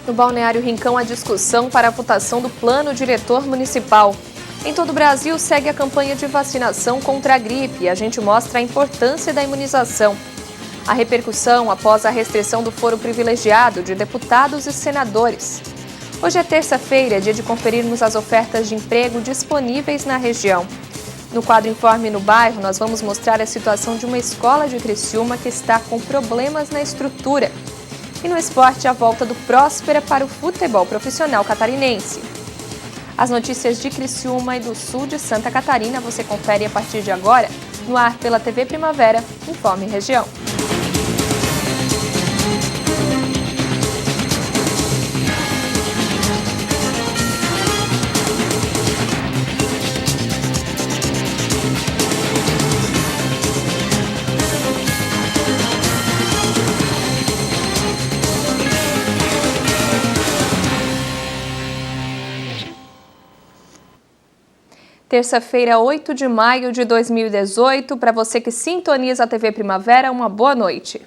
No Balneário Rincão, a discussão para a votação do Plano Diretor Municipal. Em todo o Brasil, segue a campanha de vacinação contra a gripe e a gente mostra a importância da imunização. A repercussão após a restrição do foro privilegiado de deputados e senadores. Hoje é terça-feira, dia de conferirmos as ofertas de emprego disponíveis na região. No quadro Informe no Bairro, nós vamos mostrar a situação de uma escola de Criciúma que está com problemas na estrutura. E no esporte, a volta do Próspera para o futebol profissional catarinense. As notícias de Criciúma e do sul de Santa Catarina você confere a partir de agora, no ar pela TV Primavera, Informe Região. Terça-feira, 8 de maio de 2018, para você que sintoniza a TV Primavera, uma boa noite.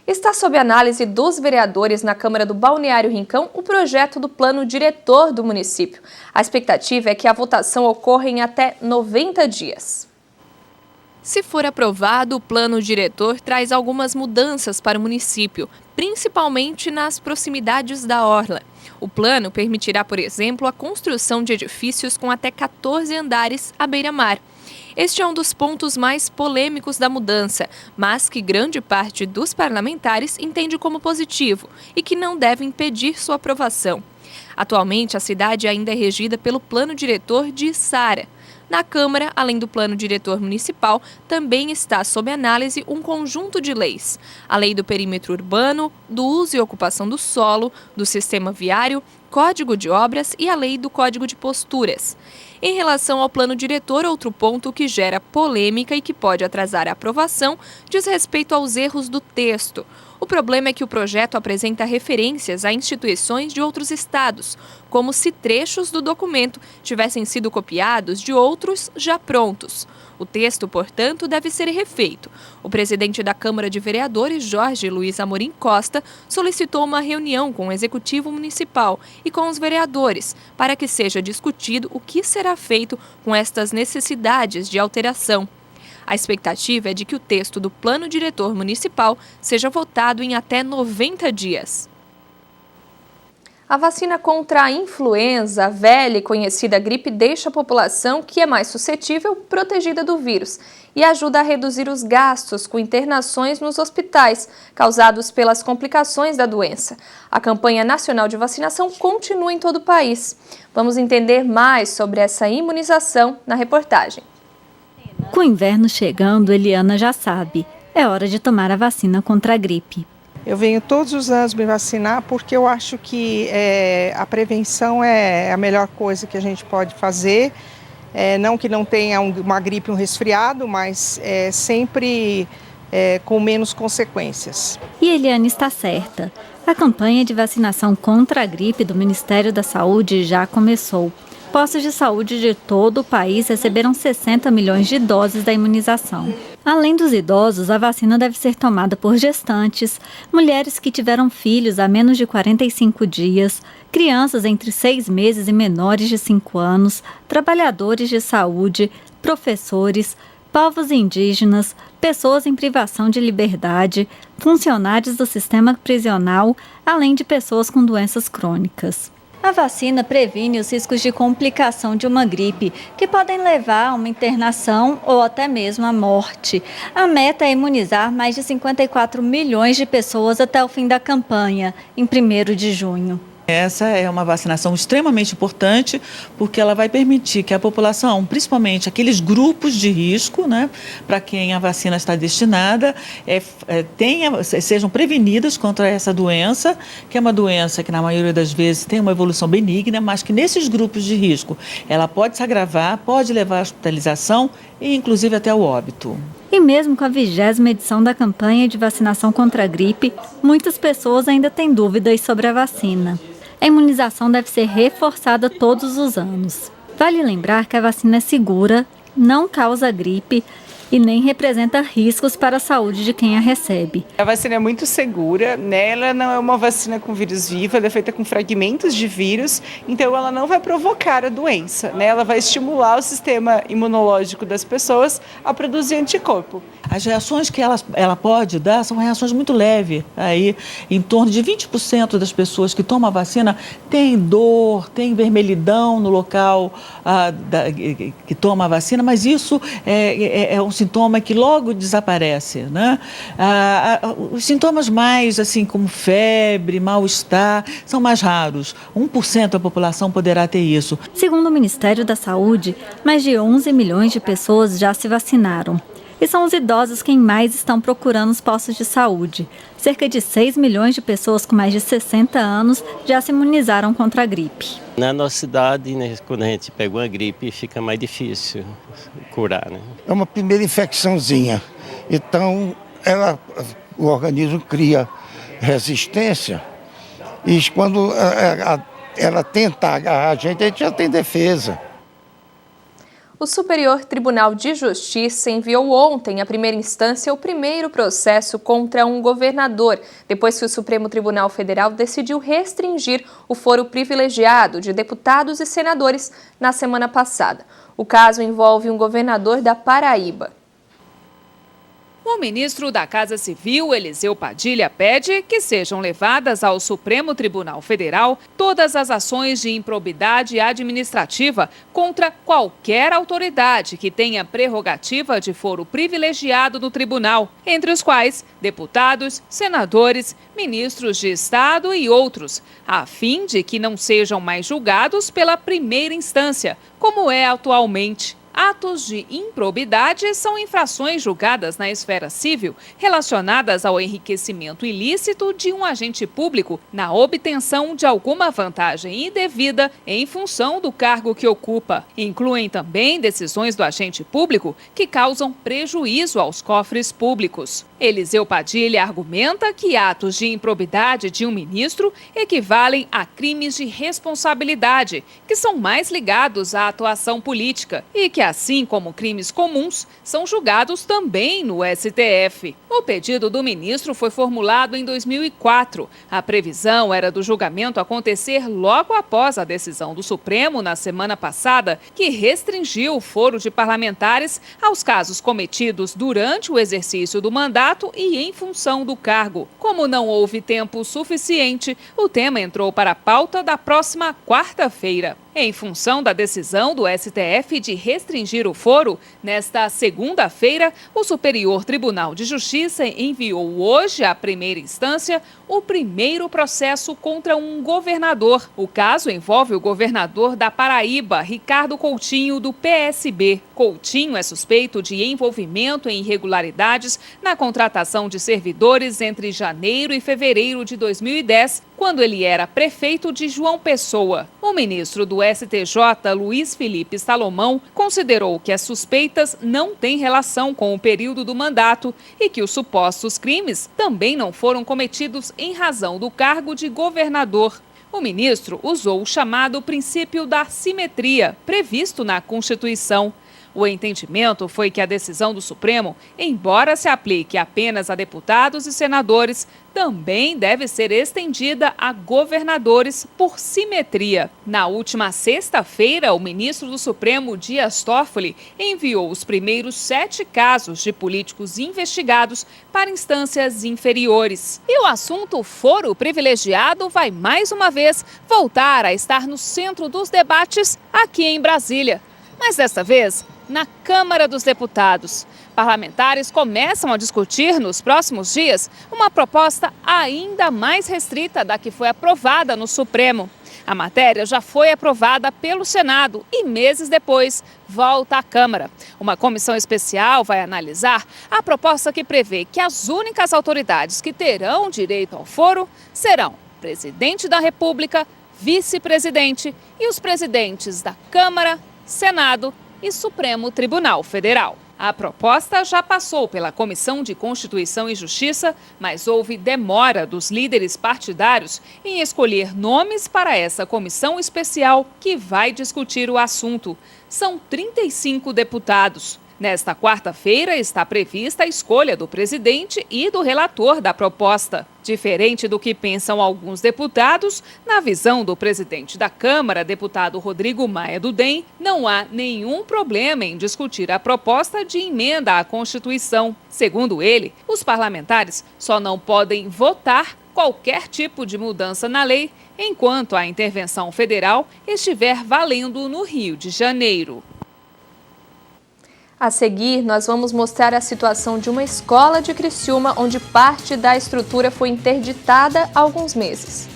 Está sob análise dos vereadores na Câmara do Balneário Rincão o projeto do Plano Diretor do município. A expectativa é que a votação ocorra em até 90 dias. Se for aprovado, o Plano Diretor traz algumas mudanças para o município, principalmente nas proximidades da orla. O plano permitirá, por exemplo, a construção de edifícios com até 14 andares à beira-mar. Este é um dos pontos mais polêmicos da mudança, mas que grande parte dos parlamentares entende como positivo e que não deve impedir sua aprovação. Atualmente, a cidade ainda é regida pelo Plano Diretor de Içara. Na Câmara, além do Plano Diretor Municipal, também está sob análise um conjunto de leis. A Lei do Perímetro Urbano, do Uso e Ocupação do Solo, do Sistema Viário, Código de Obras e a Lei do Código de Posturas. Em relação ao Plano Diretor, outro ponto que gera polêmica e que pode atrasar a aprovação diz respeito aos erros do texto. O problema é que o projeto apresenta referências a instituições de outros estados, como se trechos do documento tivessem sido copiados de outros já prontos. O texto, portanto, deve ser refeito. O presidente da Câmara de Vereadores, Jorge Luiz Amorim Costa, solicitou uma reunião com o Executivo Municipal e com os vereadores para que seja discutido o que será feito com estas necessidades de alteração. A expectativa é de que o texto do Plano Diretor Municipal seja votado em até 90 dias. A vacina contra a influenza, a velha e conhecida gripe, deixa a população que é mais suscetível protegida do vírus e ajuda a reduzir os gastos com internações nos hospitais causados pelas complicações da doença. A campanha nacional de vacinação continua em todo o país. Vamos entender mais sobre essa imunização na reportagem. Com o inverno chegando, Eliana já sabe, é hora de tomar a vacina contra a gripe. Eu venho todos os anos me vacinar porque eu acho que a prevenção é a melhor coisa que a gente pode fazer. Não que não tenha uma gripe, um resfriado, mas sempre com menos consequências. E Eliana está certa. A campanha de vacinação contra a gripe do Ministério da Saúde já começou. Postos de saúde de todo o país receberam 60 milhões de doses da imunização. Além dos idosos, a vacina deve ser tomada por gestantes, mulheres que tiveram filhos há menos de 45 dias, crianças entre 6 meses e menores de 5 anos, trabalhadores de saúde, professores, povos indígenas, pessoas em privação de liberdade, funcionários do sistema prisional, além de pessoas com doenças crônicas. A vacina previne os riscos de complicação de uma gripe, que podem levar a uma internação ou até mesmo à morte. A meta é imunizar mais de 54 milhões de pessoas até o fim da campanha, em 1º de junho. Essa é uma vacinação extremamente importante porque ela vai permitir que a população, principalmente aqueles grupos de risco, né, para quem a vacina está destinada, sejam prevenidas contra essa doença, que é uma doença que na maioria das vezes tem uma evolução benigna, mas que nesses grupos de risco ela pode se agravar, pode levar à hospitalização e inclusive até ao óbito. E mesmo com a 20ª edição da campanha de vacinação contra a gripe, muitas pessoas ainda têm dúvidas sobre a vacina. A imunização deve ser reforçada todos os anos. Vale lembrar que a vacina é segura, não causa gripe, e nem representa riscos para a saúde de quem a recebe. A vacina é muito segura, né? Ela não é uma vacina com vírus vivo, ela é feita com fragmentos de vírus, então ela não vai provocar a doença, né? Ela vai estimular o sistema imunológico das pessoas a produzir anticorpo. As reações que ela pode dar são reações muito leves. Aí, em torno de 20% das pessoas que tomam a vacina têm dor, têm vermelhidão no local que toma a vacina, mas isso é um sintoma que logo desaparece, né? Os sintomas mais, assim, como febre, mal-estar, são mais raros. 1% da população poderá ter isso. Segundo o Ministério da Saúde, mais de 11 milhões de pessoas já se vacinaram. E são os idosos quem mais estão procurando os postos de saúde. Cerca de 6 milhões de pessoas com mais de 60 anos já se imunizaram contra a gripe. Na nossa cidade, né, quando a gente pega uma gripe, fica mais difícil curar, né? É uma primeira infecçãozinha. Então, o organismo cria resistência e quando ela tenta agarrar a gente já tem defesa. O Superior Tribunal de Justiça enviou ontem à primeira instância o primeiro processo contra um governador, depois que o Supremo Tribunal Federal decidiu restringir o foro privilegiado de deputados e senadores na semana passada. O caso envolve um governador da Paraíba. O ministro da Casa Civil, Eliseu Padilha, pede que sejam levadas ao Supremo Tribunal Federal todas as ações de improbidade administrativa contra qualquer autoridade que tenha prerrogativa de foro privilegiado no tribunal, entre os quais deputados, senadores, ministros de Estado e outros, a fim de que não sejam mais julgados pela primeira instância, como é atualmente. Atos de improbidade são infrações julgadas na esfera civil relacionadas ao enriquecimento ilícito de um agente público na obtenção de alguma vantagem indevida em função do cargo que ocupa. Incluem também decisões do agente público que causam prejuízo aos cofres públicos. Eliseu Padilha argumenta que atos de improbidade de um ministro equivalem a crimes de responsabilidade, que são mais ligados à atuação política e que, assim como crimes comuns, são julgados também no STF. O pedido do ministro foi formulado em 2004. A previsão era do julgamento acontecer logo após a decisão do Supremo na semana passada, que restringiu o foro de parlamentares aos casos cometidos durante o exercício do mandato e em função do cargo. Como não houve tempo suficiente, o tema entrou para a pauta da próxima quarta-feira. Em função da decisão do STF de restringir o foro, nesta segunda-feira, o Superior Tribunal de Justiça enviou hoje à primeira instância o primeiro processo contra um governador. O caso envolve o governador da Paraíba, Ricardo Coutinho, do PSB. Coutinho é suspeito de envolvimento em irregularidades na contratação de servidores entre janeiro e fevereiro de 2010, quando ele era prefeito de João Pessoa. O ministro do STJ, Luiz Felipe Salomão, considerou que as suspeitas não têm relação com o período do mandato e que os supostos crimes também não foram cometidos em razão do cargo de governador. O ministro usou o chamado princípio da simetria, previsto na Constituição. O entendimento foi que a decisão do Supremo, embora se aplique apenas a deputados e senadores, também deve ser estendida a governadores por simetria. Na última sexta-feira, o ministro do Supremo, Dias Toffoli, enviou os primeiros 7 casos de políticos investigados para instâncias inferiores. E o assunto foro privilegiado vai mais uma vez voltar a estar no centro dos debates aqui em Brasília. Mas desta vez, na Câmara dos Deputados. Parlamentares começam a discutir nos próximos dias uma proposta ainda mais restrita da que foi aprovada no Supremo. A matéria já foi aprovada pelo Senado e, meses depois, volta à Câmara. Uma comissão especial vai analisar a proposta que prevê que as únicas autoridades que terão direito ao foro serão presidente da República, vice-presidente e os presidentes da Câmara, Senado e Supremo Tribunal Federal. A proposta já passou pela Comissão de Constituição e Justiça, mas houve demora dos líderes partidários em escolher nomes para essa comissão especial que vai discutir o assunto. São 35 deputados. Nesta quarta-feira está prevista a escolha do presidente e do relator da proposta. Diferente do que pensam alguns deputados, na visão do presidente da Câmara, deputado Rodrigo Maia do DEM, não há nenhum problema em discutir a proposta de emenda à Constituição. Segundo ele, os parlamentares só não podem votar qualquer tipo de mudança na lei enquanto a intervenção federal estiver valendo no Rio de Janeiro. A seguir, nós vamos mostrar a situação de uma escola de Criciúma, onde parte da estrutura foi interditada há alguns meses.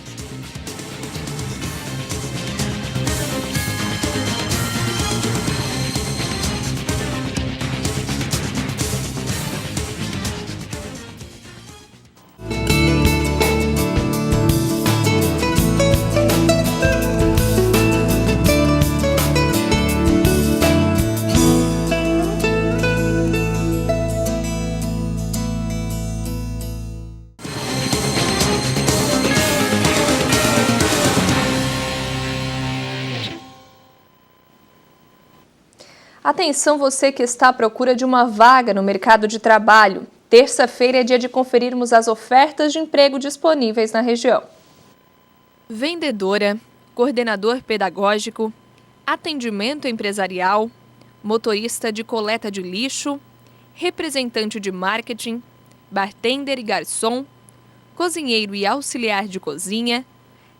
Atenção você que está à procura de uma vaga no mercado de trabalho. Terça-feira é dia de conferirmos as ofertas de emprego disponíveis na região. Vendedora, coordenador pedagógico, atendimento empresarial, motorista de coleta de lixo, representante de marketing, bartender e garçom, cozinheiro e auxiliar de cozinha,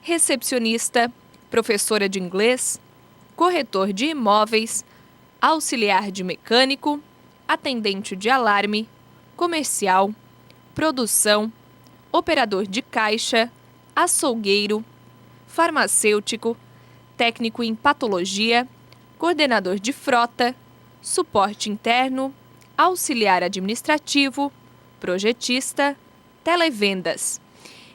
recepcionista, professora de inglês, corretor de imóveis, auxiliar de mecânico, atendente de alarme, comercial, produção, operador de caixa, açougueiro, farmacêutico, técnico em patologia, coordenador de frota, suporte interno, auxiliar administrativo, projetista, televendas.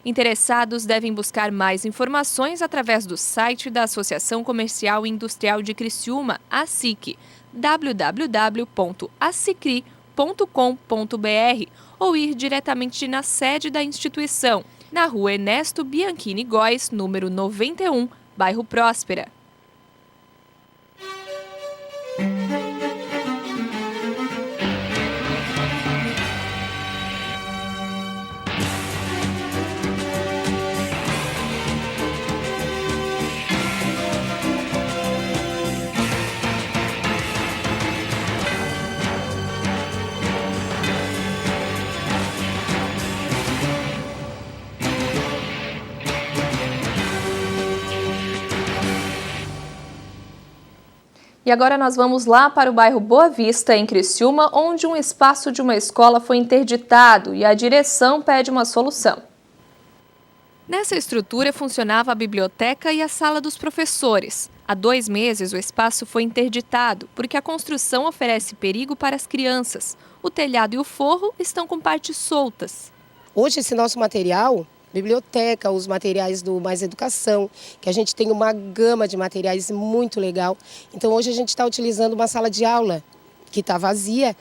Interessados devem buscar mais informações através do site da Associação Comercial e Industrial de Criciúma, ASIC, www.assicri.com.br, ou ir diretamente na sede da instituição, na Rua Ernesto Bianchini Góes, número 91, bairro Próspera. E agora nós vamos lá para o bairro Boa Vista, em Criciúma, onde um espaço de uma escola foi interditado e a direção pede uma solução. Nessa estrutura funcionava a biblioteca e a sala dos professores. Há 2 meses o espaço foi interditado porque a construção oferece perigo para as crianças. O telhado e o forro estão com partes soltas. Hoje esse nosso material, biblioteca, os materiais do Mais Educação, que a gente tem uma gama de materiais muito legal. Então hoje a gente está utilizando uma sala de aula que está vazia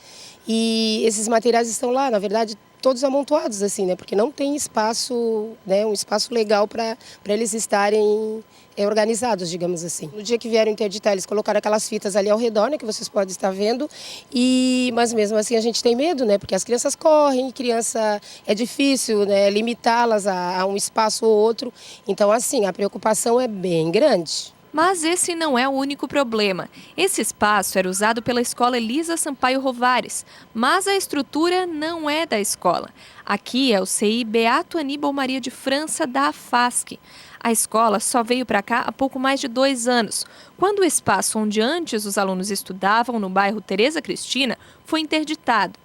e esses materiais estão lá, na verdade, todos amontoados assim, né? Porque não tem espaço, né? Um espaço legal para eles estarem organizados, digamos assim. No dia que vieram interditar, eles colocaram aquelas fitas ali ao redor, né? Que vocês podem estar vendo. Mas mesmo assim a gente tem medo, né? Porque as crianças correm, criança é difícil, né? Limitá-las a um espaço ou outro. Então, assim, a preocupação é bem grande. Mas esse não é o único problema. Esse espaço era usado pela escola Elisa Sampaio Rovares, mas a estrutura não é da escola. Aqui é o CI Beato Aníbal Maria de França da AFASC. A escola só veio para cá há pouco mais de 2 anos, quando o espaço onde antes os alunos estudavam, no bairro Tereza Cristina, foi interditado.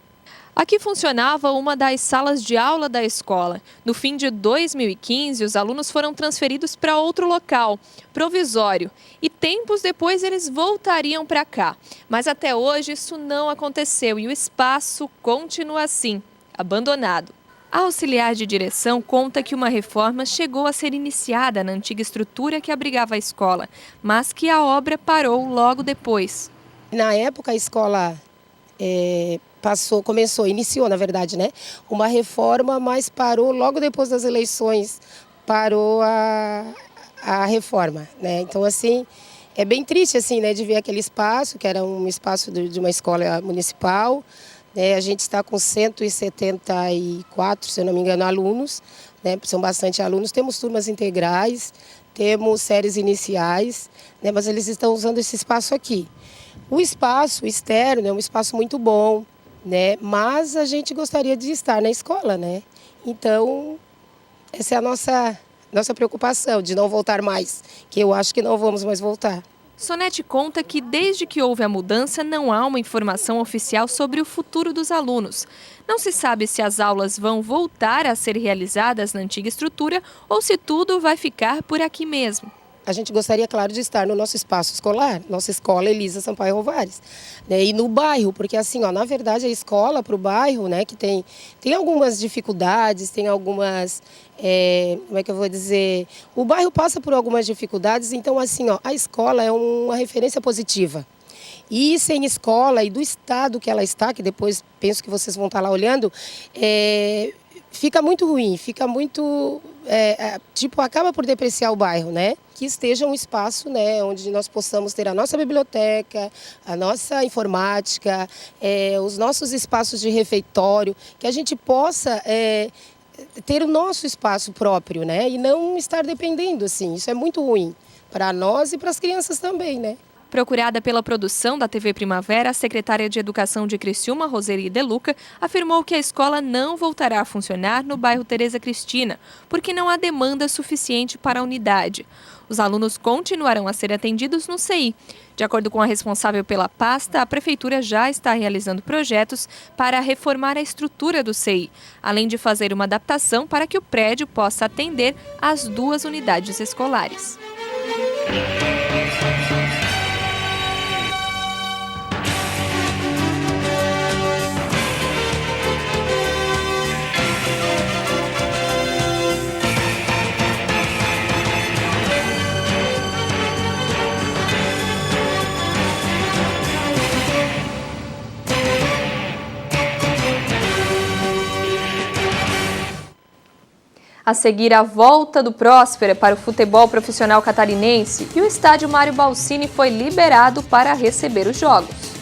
Aqui funcionava uma das salas de aula da escola. No fim de 2015, os alunos foram transferidos para outro local, provisório, e tempos depois eles voltariam para cá. Mas até hoje isso não aconteceu e o espaço continua assim, abandonado. A auxiliar de direção conta que uma reforma chegou a ser iniciada na antiga estrutura que abrigava a escola, mas que a obra parou logo depois. Na época a escola iniciou, na verdade, né? Uma reforma, mas parou logo depois das eleições, parou a reforma, né? Então, assim, É bem triste, assim, né, de ver aquele espaço, que era um espaço de uma escola municipal, né? A gente está com 174, se eu não me engano, alunos, né? São bastante alunos. Temos turmas integrais, temos séries iniciais, né? Mas eles estão usando esse espaço aqui. O espaço externo é um espaço muito bom, né? Mas a gente gostaria de estar na escola, né? Então, essa é a nossa preocupação, de não voltar mais, que eu acho que não vamos mais voltar. Sonete conta que desde que houve a mudança não há uma informação oficial sobre o futuro dos alunos. Não se sabe se as aulas vão voltar a ser realizadas na antiga estrutura ou se tudo vai ficar por aqui mesmo. A gente gostaria, claro, de estar no nosso espaço escolar, nossa escola Elisa Sampaio Rovares, né? E no bairro, porque assim, ó, na verdade a escola para o bairro, né, que tem algumas dificuldades, tem algumas, como é que eu vou dizer, o bairro passa por algumas dificuldades, então assim, ó, a escola é uma referência positiva. E sem escola e do estado que ela está, que depois penso que vocês vão estar lá olhando, fica muito ruim, fica muito, acaba por depreciar o bairro, né? Que esteja um espaço, né, onde nós possamos ter a nossa biblioteca, a nossa informática, os nossos espaços de refeitório, que a gente possa ter o nosso espaço próprio, né? E não estar dependendo, assim, isso é muito ruim para nós e para as crianças também, né? Procurada pela produção da TV Primavera, a secretária de Educação de Criciúma, Roseli De Luca, afirmou que a escola não voltará a funcionar no bairro Tereza Cristina, porque não há demanda suficiente para a unidade. Os alunos continuarão a ser atendidos no CI. De acordo com a responsável pela pasta, a Prefeitura já está realizando projetos para reformar a estrutura do CI, além de fazer uma adaptação para que o prédio possa atender as 2 unidades escolares. A seguir, a volta do Próspera para o futebol profissional catarinense e o estádio Mário Balsini foi liberado para receber os jogos.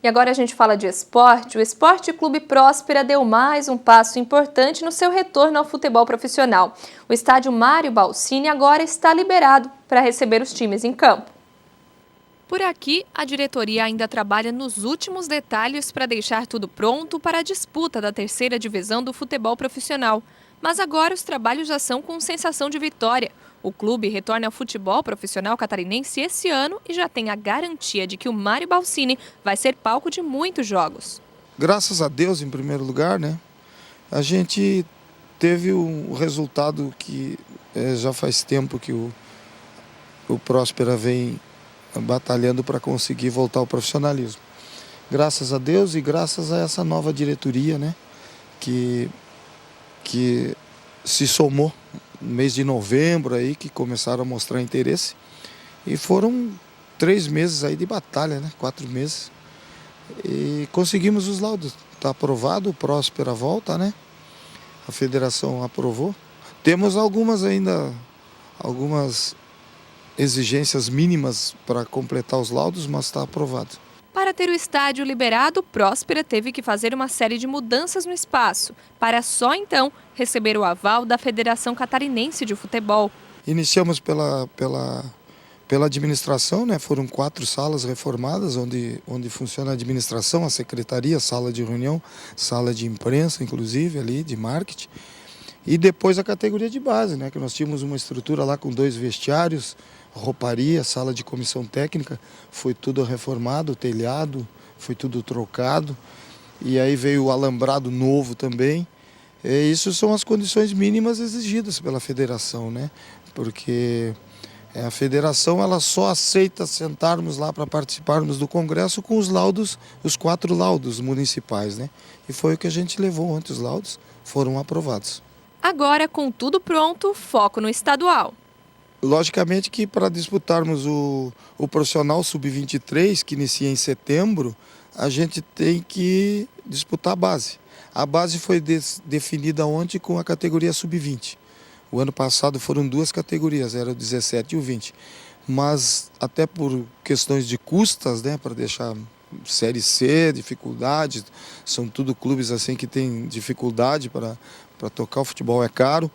E agora a gente fala de esporte. O Esporte Clube Próspera deu mais um passo importante no seu retorno ao futebol profissional. O estádio Mário Balsini agora está liberado para receber os times em campo. Por aqui, a diretoria ainda trabalha nos últimos detalhes para deixar tudo pronto para a disputa da 3ª divisão do futebol profissional. Mas agora os trabalhos já são com sensação de vitória. O clube retorna ao futebol profissional catarinense esse ano e já tem a garantia de que o Mário Balsini vai ser palco de muitos jogos. Graças a Deus, em primeiro lugar, né? A gente teve um resultado que já faz tempo que o Próspera vem batalhando para conseguir voltar ao profissionalismo. Graças a Deus e graças a essa nova diretoria, né? Que se somou no mês de novembro aí, que começaram a mostrar interesse, e foram 3 meses aí de batalha, né? 4 meses, e conseguimos os laudos. Está aprovado, o Próspera volta, né? A federação aprovou. Temos algumas exigências mínimas para completar os laudos, mas está aprovado. Para ter o estádio liberado, Próspera teve que fazer uma série de mudanças no espaço, para só então receber o aval da Federação Catarinense de Futebol. Iniciamos pela administração, né? Foram 4 salas reformadas, onde funciona a administração, a secretaria, sala de reunião, sala de imprensa, inclusive, ali, de marketing. E depois a categoria de base, né? Que nós tínhamos uma estrutura lá com 2 vestiários, rouparia, sala de comissão técnica, foi tudo reformado, o telhado, foi tudo trocado. E aí veio o alambrado novo também. Isso são as condições mínimas exigidas pela federação, né? Porque a federação ela só aceita sentarmos lá para participarmos do congresso com os laudos, os 4 laudos municipais, né? E foi o que a gente levou ontem, os laudos foram aprovados. Agora, com tudo pronto, foco no estadual. Logicamente que para disputarmos o profissional sub-23, que inicia em setembro, a gente tem que disputar a base. A base foi definida ontem com a categoria sub-20. O ano passado foram 2 categorias, era o 17 e o 20. Mas até por questões de custas, né, para deixar Série C, dificuldades, são tudo clubes assim que têm dificuldade para tocar o futebol, é caro.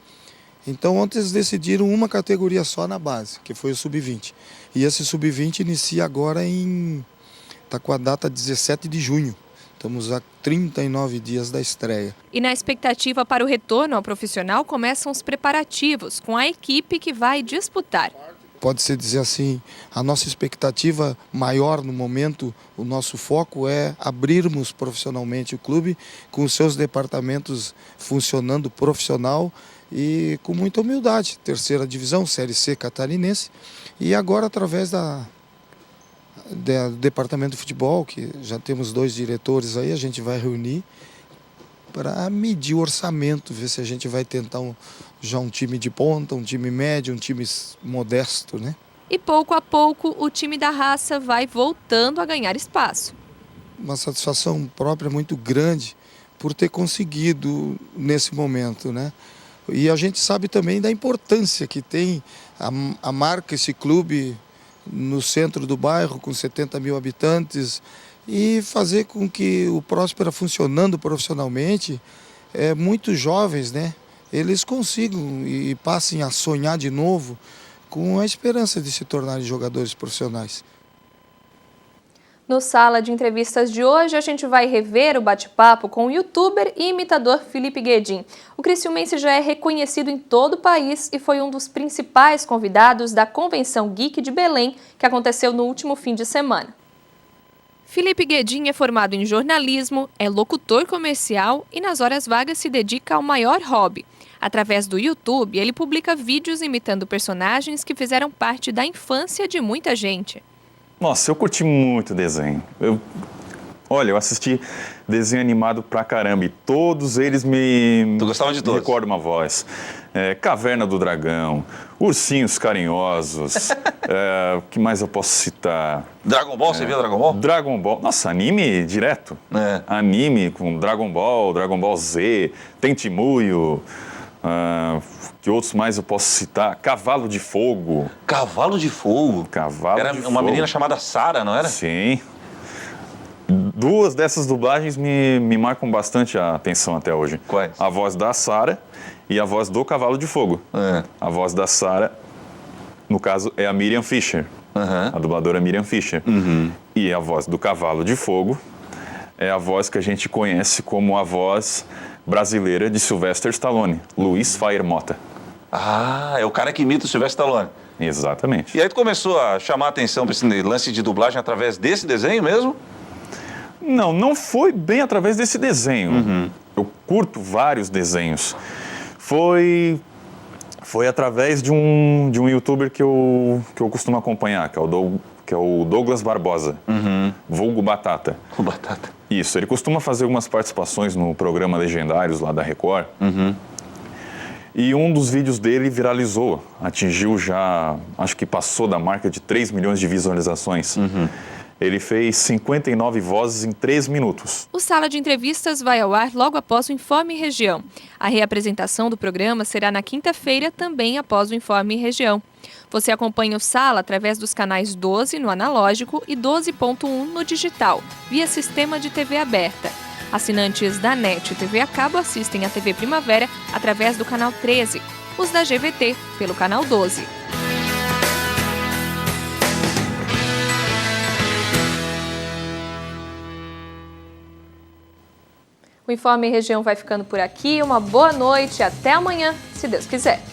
Então ontem eles decidiram uma categoria só na base, que foi o sub-20. E esse sub-20 inicia agora está com a data 17 de junho. Estamos a 39 dias da estreia. E na expectativa para o retorno ao profissional começam os preparativos com a equipe que vai disputar. Pode-se dizer assim, a nossa expectativa maior no momento, o nosso foco é abrirmos profissionalmente o clube com os seus departamentos funcionando profissional e com muita humildade. 3ª divisão, Série C catarinense, e agora através do departamento de futebol, que já temos 2 diretores aí, a gente vai reunir para medir o orçamento, ver se a gente vai tentar já um time de ponta, um time médio, um time modesto, né? E pouco a pouco o time da raça vai voltando a ganhar espaço. Uma satisfação própria muito grande por ter conseguido nesse momento, né? E a gente sabe também da importância que tem a marca, esse clube no centro do bairro, com 70 mil habitantes, e fazer com que o Próspera, funcionando profissionalmente, muitos jovens, né, eles consigam e passem a sonhar de novo com a esperança de se tornarem jogadores profissionais. No Sala de Entrevistas de hoje, a gente vai rever o bate-papo com o youtuber e imitador Felipe Guedin. O criciumense já é reconhecido em todo o país e foi um dos principais convidados da Convenção Geek de Belém, que aconteceu no último fim de semana. Felipe Guedin é formado em jornalismo, é locutor comercial e nas horas vagas se dedica ao maior hobby. Através do YouTube, ele publica vídeos imitando personagens que fizeram parte da infância de muita gente. Nossa, eu curti muito desenho. Eu assisti desenho animado pra caramba e todos eles Tu gostava de todos? Recordo uma voz. Caverna do Dragão, Ursinhos Carinhosos, o que mais eu posso citar? Dragon Ball, você via Dragon Ball? Dragon Ball, nossa, anime direto. Anime com Dragon Ball Z, Tentimuyo, que outros mais eu posso citar? Cavalo de Fogo. Cavalo de Fogo? Era uma menina chamada Sara, não era? Sim. 2 dessas dublagens me marcam bastante a atenção até hoje. Quais? A voz da Sara e a voz do Cavalo de Fogo. A voz da Sara, no caso, é a Miriam Fisher. A dubladora Miriam Fisher. E a voz do Cavalo de Fogo é a voz que a gente conhece como a voz brasileira de Sylvester Stallone, Luiz Fire Mota. Ah, é o cara que imita o Sylvester Stallone. Exatamente. E aí tu começou a chamar a atenção para esse lance de dublagem através desse desenho mesmo? Não foi bem através desse desenho. Eu curto vários desenhos. Foi através de um youtuber que eu costumo acompanhar, que é o Douglas Barbosa, vulgo Batata. O Batata. Isso, ele costuma fazer algumas participações no programa Legendários lá da Record. E um dos vídeos dele viralizou, atingiu já, acho que passou da marca de 3 milhões de visualizações. Ele fez 59 vozes em 3 minutos. O Sala de Entrevistas vai ao ar logo após o Informe Região. A reapresentação do programa será na quinta-feira, também após o Informe Região. Você acompanha o Sala através dos canais 12 no analógico e 12.1 no digital, via sistema de TV aberta. Assinantes da NET e TV a cabo assistem à TV Primavera através do canal 13, os da GVT pelo canal 12. O Informe Região vai ficando por aqui. Uma boa noite e até amanhã, se Deus quiser.